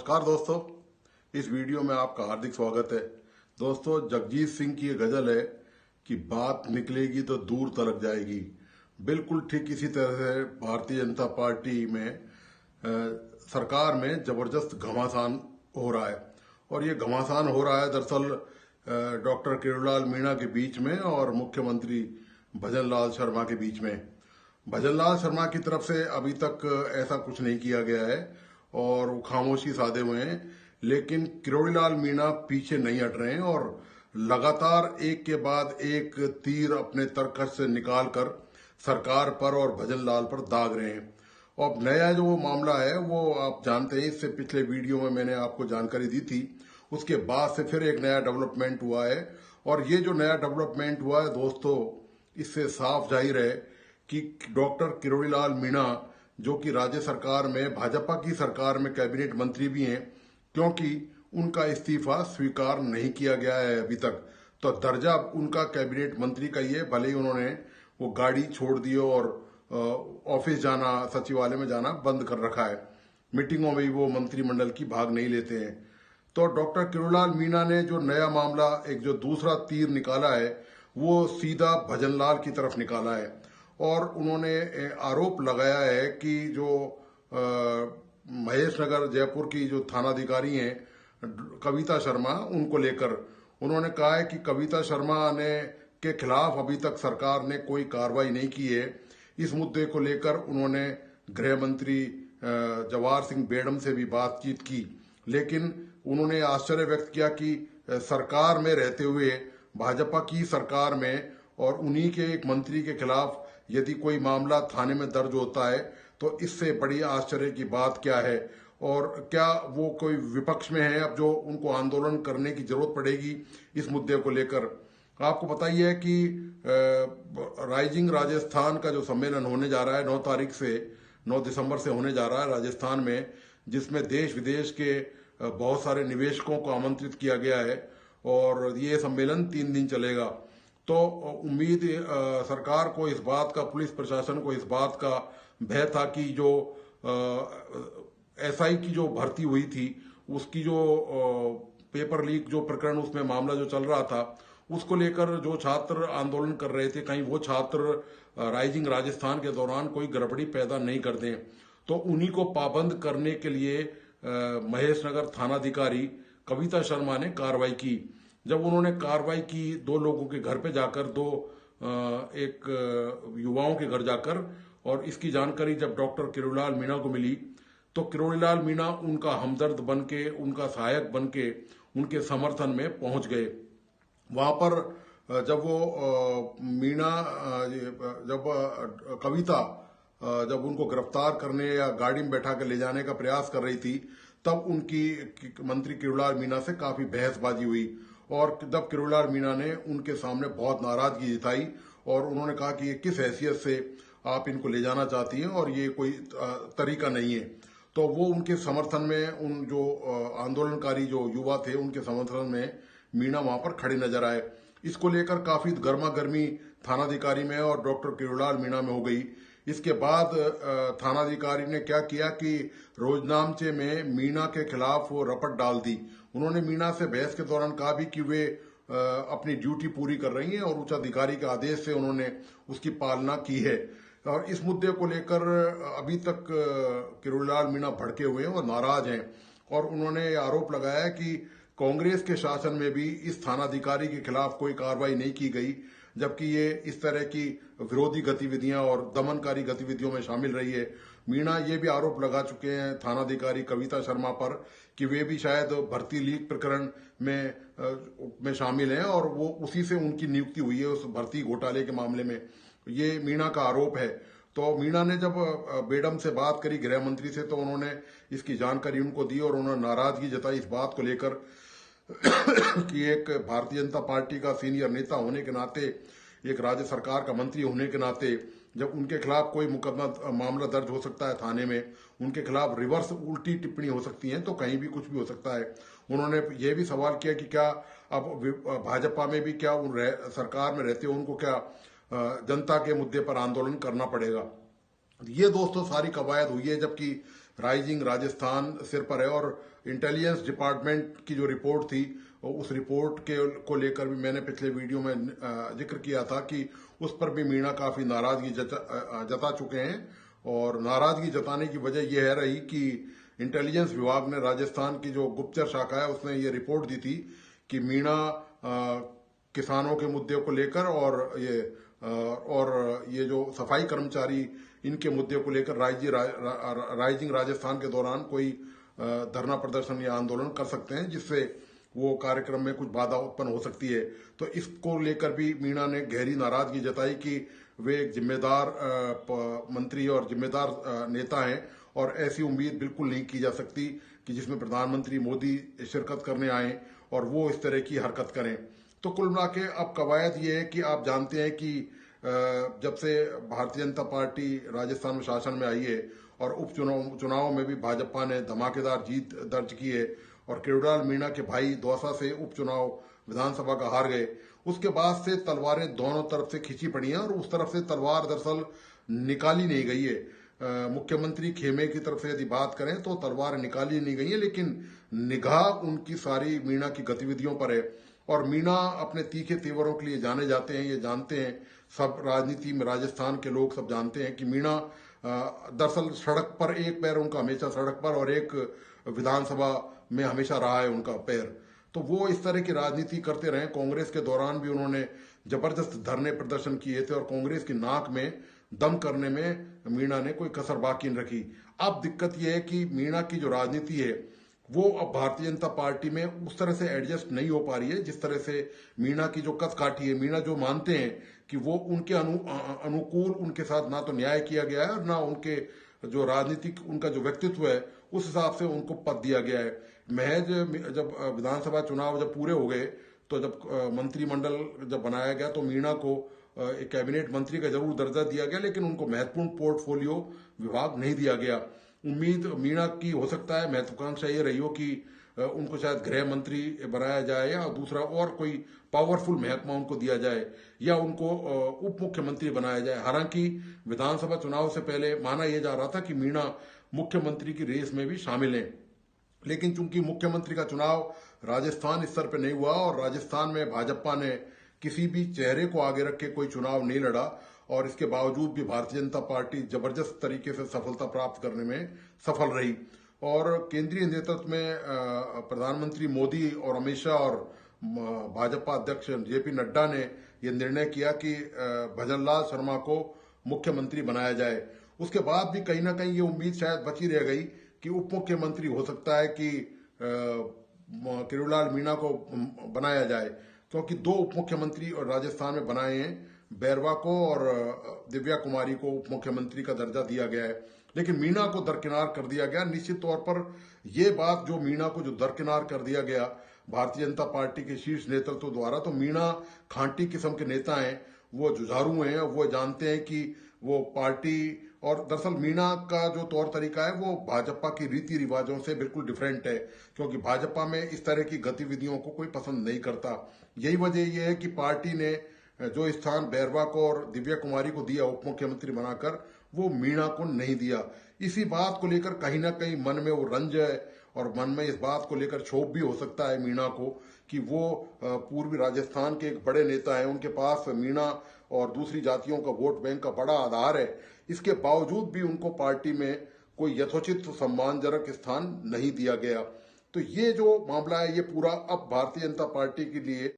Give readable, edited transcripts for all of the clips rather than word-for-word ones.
नमस्कार दोस्तों, इस वीडियो में आपका हार्दिक स्वागत है। दोस्तों, जगजीत सिंह की ये गजल है कि बात निकलेगी तो दूर तलक जाएगी। बिल्कुल ठीक इसी तरह से भारतीय जनता पार्टी में सरकार में जबरदस्त घमासान हो रहा है। और ये घमासान हो रहा है दरअसल डॉक्टर किरोड़ीलाल मीणा के बीच में और मुख्यमंत्री भजनलाल शर्मा के बीच में। भजनलाल शर्मा की तरफ से अभी तक ऐसा कुछ नहीं किया गया है और वो खामोशी साधे हुए हैं, लेकिन किरोड़ीलाल मीणा पीछे नहीं हट रहे हैं और लगातार एक के बाद एक तीर अपने तरकश से निकालकर सरकार पर और भजनलाल पर दाग रहे हैं। और अब नया जो मामला है वो आप जानते हैं, इससे पिछले वीडियो में मैंने आपको जानकारी दी थी। उसके बाद से फिर एक नया डेवलपमेंट हुआ है और ये जो नया डेवलपमेंट हुआ है दोस्तों, इससे साफ जाहिर है कि डॉक्टर किरोड़ीलाल मीणा, जो कि राज्य सरकार में भाजपा की सरकार में कैबिनेट मंत्री भी हैं, क्योंकि उनका इस्तीफा स्वीकार नहीं किया गया है अभी तक, तो दर्जा उनका कैबिनेट मंत्री का ही है। भले ही उन्होंने वो गाड़ी छोड़ दी और ऑफिस जाना, सचिवालय में जाना बंद कर रखा है, मीटिंगों में भी वो मंत्रिमंडल की भाग नहीं लेते हैं। तो डॉक्टर किरोड़ीलाल मीणा ने जो नया मामला, एक जो दूसरा तीर निकाला है, वो सीधा भजनलाल की तरफ निकाला है और उन्होंने आरोप लगाया है कि जो महेश नगर जयपुर की जो थानाधिकारी हैं कविता शर्मा, उनको लेकर उन्होंने कहा है कि कविता शर्मा ने के खिलाफ अभी तक सरकार ने कोई कार्रवाई नहीं की है। इस मुद्दे को लेकर उन्होंने गृह मंत्री जवाहर सिंह बेडम से भी बातचीत की, लेकिन उन्होंने आश्चर्य व्यक्त किया कि सरकार में रहते हुए, भाजपा की सरकार में और उन्हीं के एक मंत्री के खिलाफ यदि कोई मामला थाने में दर्ज होता है तो इससे बड़ी आश्चर्य की बात क्या है। और क्या वो कोई विपक्ष में है अब जो उनको आंदोलन करने की जरूरत पड़ेगी इस मुद्दे को लेकर। आपको पता ही है कि राइजिंग राजस्थान का जो सम्मेलन होने जा रहा है 9 दिसंबर से होने जा रहा है राजस्थान में, जिसमें देश विदेश के बहुत सारे निवेशकों को आमंत्रित किया गया है और ये सम्मेलन 3 दिन चलेगा। तो उम्मीद सरकार को इस बात का, पुलिस प्रशासन को इस बात का भय था कि जो एसआई की जो भर्ती हुई थी, उसकी जो पेपर लीक जो प्रकरण, उसमें मामला जो चल रहा था, उसको लेकर जो छात्र आंदोलन कर रहे थे, कहीं वो छात्र राइजिंग राजस्थान के दौरान कोई गड़बड़ी पैदा नहीं कर दें, तो उन्हीं को पाबंद करने के लिए महेश नगर थानाधिकारी कविता शर्मा ने कार्रवाई की। जब उन्होंने कार्रवाई की 2 लोगों के घर पे जाकर, 2 एक युवाओं के घर जाकर, और इसकी जानकारी जब डॉक्टर किरोड़ीलाल मीणा को मिली तो किरोड़ीलाल मीणा उनका हमदर्द बन के, उनका सहायक बन के उनके समर्थन में पहुंच गए। वहां पर जब वो मीणा, जब कविता जब उनको गिरफ्तार करने या गाड़ी में बैठा कर ले जाने का प्रयास कर रही थी, तब उनकी मंत्री किरोड़ीलाल मीणा से काफी बहसबाजी हुई और जब किरोड़ीलाल मीणा ने उनके सामने बहुत नाराजगी जताई और उन्होंने कहा कि ये किस हैसियत से आप इनको ले जाना चाहती हैं और ये कोई तरीका नहीं है। तो वो उनके समर्थन में, उन जो आंदोलनकारी जो युवा थे उनके समर्थन में मीणा वहां पर खड़े नजर आए। इसको लेकर काफी गर्मा गर्मी थानाधिकारी में और डॉक्टर किरोड़ीलाल मीणा में हो गई। इसके बाद थानाधिकारी ने क्या किया कि रोजनामचे में मीणा के खिलाफ वो रपट डाल दी। उन्होंने मीणा से बहस के दौरान कहा भी कि वे अपनी ड्यूटी पूरी कर रही हैं और उच्च अधिकारी के आदेश से उन्होंने उसकी पालना की है। और इस मुद्दे को लेकर अभी तक किरोड़ीलाल मीणा भड़के हुए हैं और नाराज हैं और उन्होंने आरोप लगाया है कि कांग्रेस के शासन में भी इस थानाधिकारी के खिलाफ कोई कार्रवाई नहीं की गई, जबकि ये इस तरह की विरोधी गतिविधियां और दमनकारी गतिविधियों में शामिल रही है। मीणा ये भी आरोप लगा चुके हैं थानाधिकारी कविता शर्मा पर कि वे भी शायद भर्ती लीक प्रकरण में शामिल हैं और वो उसी से उनकी नियुक्ति हुई है उस भर्ती घोटाले के मामले में। ये मीणा का आरोप है। तो मीणा ने जब बेडम से बात करी, गृह मंत्री से, तो उन्होंने इसकी जानकारी उनको दी और उन्होंने नाराजगी जताई इस बात को लेकर कि एक भारतीय जनता पार्टी का सीनियर नेता होने के नाते, एक राज्य सरकार का मंत्री होने के नाते, जब उनके खिलाफ कोई मुकदमा मामला दर्ज हो सकता है थाने में, उनके खिलाफ रिवर्स उल्टी टिप्पणी हो सकती है, तो कहीं भी कुछ भी हो सकता है। उन्होंने ये भी सवाल किया कि क्या अब भाजपा में भी क्या सरकार में रहते हो उनको क्या जनता के मुद्दे पर आंदोलन करना पड़ेगा। ये दोस्तों सारी कवायद हुई है, जबकि राइजिंग राजस्थान सिर पर है। और इंटेलिजेंस डिपार्टमेंट की जो रिपोर्ट थी, उस रिपोर्ट के को लेकर भी मैंने पिछले वीडियो में जिक्र किया था कि उस पर भी मीणा काफी नाराजगी जता चुके हैं। और नाराजगी जताने की वजह यह है रही कि इंटेलिजेंस विभाग ने राजस्थान की जो गुप्तचर शाखा है उसने ये रिपोर्ट दी थी कि मीणा किसानों के मुद्दे को लेकर और ये जो सफाई कर्मचारी इनके मुद्दे को लेकर राइजिंग राजस्थान के दौरान कोई धरना प्रदर्शन या आंदोलन कर सकते हैं, जिससे वो कार्यक्रम में कुछ बाधा उत्पन्न हो सकती है। तो इसको लेकर भी मीणा ने गहरी नाराजगी जताई कि वे एक जिम्मेदार मंत्री और जिम्मेदार नेता हैं और ऐसी उम्मीद बिल्कुल नहीं की जा सकती कि जिसमें प्रधानमंत्री मोदी शिरकत करने आए और वो इस तरह की हरकत करें। तो कुल मिला के अब कवायद ये है कि आप जानते हैं कि जब से भारतीय जनता पार्टी राजस्थान में शासन में आई है और चुनाव में भी भाजपा ने धमाकेदार जीत दर्ज की है और किरोड़ीलाल मीणा के भाई दौसा से उपचुनाव विधानसभा का हार गए, उसके बाद से तलवारें दोनों तरफ से खींची पड़ी हैं और उस तरफ से तलवार दरअसल निकाली नहीं गई है। मुख्यमंत्री खेमे की तरफ से यदि बात करें तो तलवार निकाली नहीं गई है, लेकिन निगाह उनकी सारी मीणा की गतिविधियों पर है। और मीणा अपने तीखे तेवरों के लिए जाने जाते हैं, ये जानते हैं सब राजनीति में राजस्थान के लोग सब जानते हैं कि मीणा दरअसल सड़क पर एक पैर उनका हमेशा सड़क पर और एक विधानसभा में हमेशा रहा है उनका पैर। तो वो इस तरह की राजनीति करते रहे। कांग्रेस के दौरान भी उन्होंने जबरदस्त धरने प्रदर्शन किए थे और कांग्रेस की नाक में दम करने में मीणा ने कोई कसर बाकी नहीं रखी। अब दिक्कत यह है कि मीणा की जो राजनीति है वो अब भारतीय जनता पार्टी में उस तरह से एडजस्ट नहीं हो पा रही है जिस तरह से मीणा की जो कस काठी है। मीणा जो मानते हैं कि वो उनके अनुकूल उनके साथ ना तो न्याय किया गया है और ना उनके जो राजनीतिक उनका जो व्यक्तित्व है उस हिसाब से उनको पद दिया गया है। महज जब विधानसभा चुनाव जब पूरे हो गए तो जब मंत्रिमंडल जब बनाया गया तो मीणा को एक कैबिनेट मंत्री का जरूर दर्जा दिया गया, लेकिन उनको महत्वपूर्ण पोर्टफोलियो विभाग नहीं दिया गया। उम्मीद मीणा की हो सकता है, महत्वाकांक्षा ये रही हो कि उनको शायद गृह मंत्री बनाया जाए या दूसरा और कोई पावरफुल महकमा उनको दिया जाए या उनको उप मुख्यमंत्री बनाया जाए। हालांकि विधानसभा चुनाव से पहले माना यह जा रहा था कि मीणा मुख्यमंत्री की रेस में भी शामिल हैं, लेकिन चूंकि मुख्यमंत्री का चुनाव राजस्थान स्तर पर नहीं हुआ और राजस्थान में भाजपा ने किसी भी चेहरे को आगे रख के कोई चुनाव नहीं लड़ा और इसके बावजूद भी भारतीय जनता पार्टी जबरदस्त तरीके से सफलता प्राप्त करने में सफल रही। और केंद्रीय नेतृत्व में प्रधानमंत्री मोदी और अमित शाह और भाजपा अध्यक्ष जेपी नड्डा ने यह निर्णय किया कि भजनलाल शर्मा को मुख्यमंत्री बनाया जाए। उसके बाद भी कहीं ना कहीं ये उम्मीद शायद बची रह गई कि उप मुख्यमंत्री हो सकता है कि किरोड़ीलाल मीणा को बनाया जाए, क्योंकि दो उप मुख्यमंत्री और राजस्थान में बनाए हैं, बैरवा को और दिव्या कुमारी को उप मुख्यमंत्री का दर्जा दिया गया है, लेकिन मीणा को दरकिनार कर दिया गया। निश्चित तौर पर यह बात जो मीणा को जो दरकिनार कर दिया गया भारतीय जनता पार्टी के शीर्ष नेतृत्व द्वारा, तो मीणा खांटी किस्म के नेता हैं, वो जुझारू हैं, वो जानते हैं कि वो पार्टी और दरअसल मीणा का जो तौर तरीका है वो भाजपा की रीति रिवाजों से बिल्कुल डिफरेंट है, क्योंकि भाजपा में इस तरह की गतिविधियों को कोई पसंद नहीं करता। यही वजह यह है कि पार्टी ने जो स्थान बैरवा को और दिव्या कुमारी को दिया उप मुख्यमंत्री बनाकर, वो मीणा को नहीं दिया। इसी बात को लेकर कहीं ना कहीं मन में वो रंज है और मन में इस बात को लेकर क्षोभ भी हो सकता है मीणा को कि वो पूर्वी राजस्थान के एक बड़े नेता हैं, उनके पास मीणा और दूसरी जातियों का वोट बैंक का बड़ा आधार है, इसके बावजूद भी उनको पार्टी में कोई यथोचित सम्मानजनक स्थान नहीं दिया गया। तो ये जो मामला है ये पूरा अब भारतीय जनता पार्टी के लिए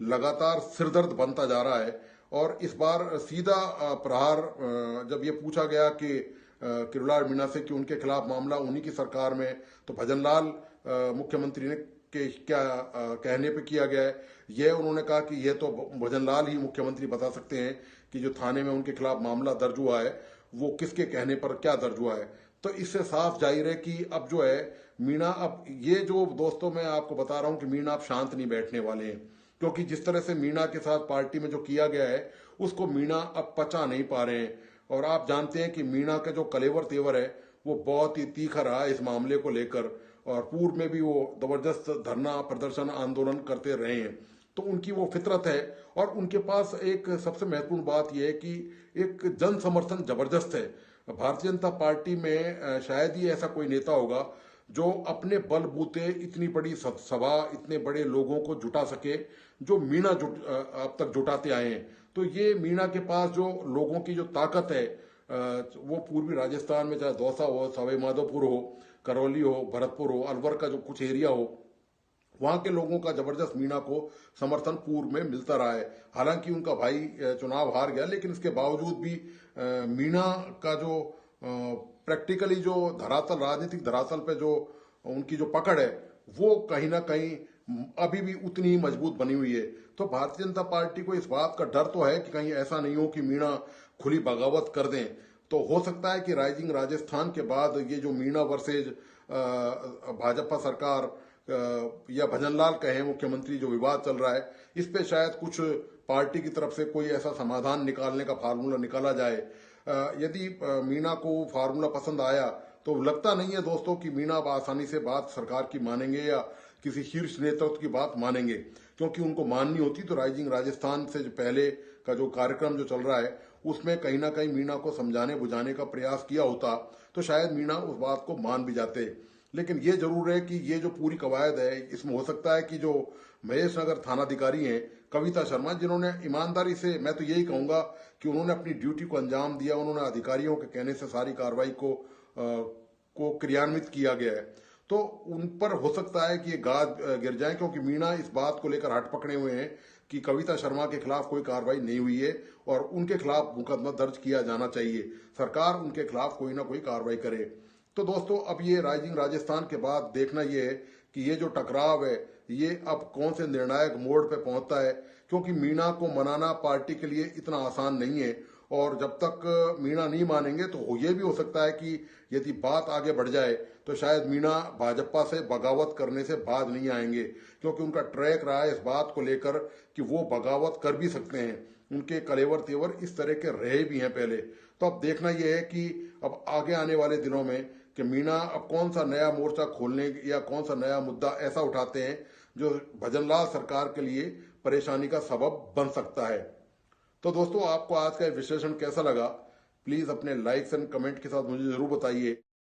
लगातार सिरदर्द बनता जा रहा है। और इस बार सीधा प्रहार जब ये पूछा गया कि किरोड़ीलाल मीणा से कि उनके खिलाफ मामला उन्हीं की सरकार में, तो भजनलाल मुख्यमंत्री ने के क्या कहने पे किया गया है, यह उन्होंने कहा कि यह तो भजनलाल ही मुख्यमंत्री बता सकते हैं कि जो थाने में उनके खिलाफ मामला दर्ज हुआ है वो किसके कहने पर क्या दर्ज हुआ है। तो इससे साफ जाहिर है कि अब जो है मीणा, अब ये जो दोस्तों मैं आपको बता रहा हूं कि मीणा अब शांत नहीं बैठने वाले हैं, क्योंकि जिस तरह से मीणा के साथ पार्टी में जो किया गया है उसको मीणा अब पचा नहीं पा रहे हैं। और आप जानते हैं कि मीणा का जो कलेवर तेवर है वो बहुत ही तीखा रहा है इस मामले को लेकर, और पूर्व में भी वो जबरदस्त धरना प्रदर्शन आंदोलन करते रहे हैं। तो उनकी वो फितरत है और उनके पास एक सबसे महत्वपूर्ण बात यह है कि एक जन समर्थन जबरदस्त है। भारतीय जनता पार्टी में शायद ही ऐसा कोई नेता होगा जो अपने बलबूते इतनी बड़ी सभा, इतने बड़े लोगों को जुटा सके जो मीणा अब तक जुटाते आए हैं। तो ये मीणा के पास जो लोगों की जो ताकत है, वो पूर्वी राजस्थान में चाहे दौसा हो, सवाई माधोपुर हो, करौली हो, भरतपुर हो, अलवर का जो कुछ एरिया हो, वहां के लोगों का जबरदस्त मीणा को समर्थन पूर्व में मिलता रहा है। हालांकि उनका भाई चुनाव हार गया, लेकिन इसके बावजूद भी मीणा का जो प्रैक्टिकली जो धरातल, राजनीतिक धरातल पे जो उनकी जो पकड़ है, वो कहीं ना कहीं अभी भी उतनी ही मजबूत बनी हुई है। तो भारतीय जनता पार्टी को इस बात का डर तो है कि कहीं ऐसा नहीं हो कि मीणा खुली बगावत कर दें। तो हो सकता है कि राइजिंग राजस्थान के बाद ये जो मीणा वर्सेज भाजपा सरकार या भजनलाल कहें मुख्यमंत्री जो विवाद चल रहा है, इस पे शायद कुछ पार्टी की तरफ से कोई ऐसा समाधान निकालने का फार्मूला निकाला जाए। यदि मीणा को फार्मूला पसंद आया तो लगता नहीं है दोस्तों कि मीणा आसानी से बात सरकार की मानेंगे या किसी शीर्ष नेतृत्व की बात मानेंगे, क्योंकि उनको माननी होती तो राइजिंग राजस्थान से जो पहले का जो कार्यक्रम जो चल रहा है उसमें कहीं ना कहीं मीणा को समझाने बुझाने का प्रयास किया होता तो शायद मीणा उस बात को मान भी जाते। लेकिन ये जरूर है कि ये जो पूरी कवायद है, इसमें हो सकता है कि जो महेश नगर थानाधिकारी हैं कविता शर्मा, जिन्होंने ईमानदारी से, मैं तो यही कहूंगा कि उन्होंने अपनी ड्यूटी को अंजाम दिया, उन्होंने अधिकारियों के कहने से सारी कार्रवाई को क्रियान्वित किया गया है, तो उन पर हो सकता है कि ये गाज गिर जाए, क्योंकि मीणा इस बात को लेकर हट पकड़े हुए हैं कि कविता शर्मा के खिलाफ कोई कार्रवाई नहीं हुई है और उनके खिलाफ मुकदमा दर्ज किया जाना चाहिए, सरकार उनके खिलाफ कोई ना कोई कार्रवाई करे। तो दोस्तों अब ये राइजिंग राजस्थान के बाद देखना ये है कि ये जो टकराव है ये अब कौन से निर्णायक मोड़ पे पहुंचता है, क्योंकि मीणा को मनाना पार्टी के लिए इतना आसान नहीं है और जब तक मीणा नहीं मानेंगे तो ये भी हो सकता है कि यदि बात आगे बढ़ जाए तो शायद मीणा भाजपा से बगावत करने से बाज नहीं आएंगे, क्योंकि उनका ट्रैक रहा है इस बात को लेकर कि वो बगावत कर भी सकते हैं, उनके कलेवर तेवर इस तरह के रहे भी हैं पहले। तो अब देखना यह है कि अब आगे आने वाले दिनों में कि मीणा अब कौन सा नया मोर्चा खोलने या कौन सा नया मुद्दा ऐसा उठाते हैं जो भजनलाल सरकार के लिए परेशानी का सबब बन सकता है। तो दोस्तों आपको आज का विश्लेषण कैसा लगा, प्लीज अपने लाइक्स एंड कमेंट के साथ मुझे जरूर बताइए।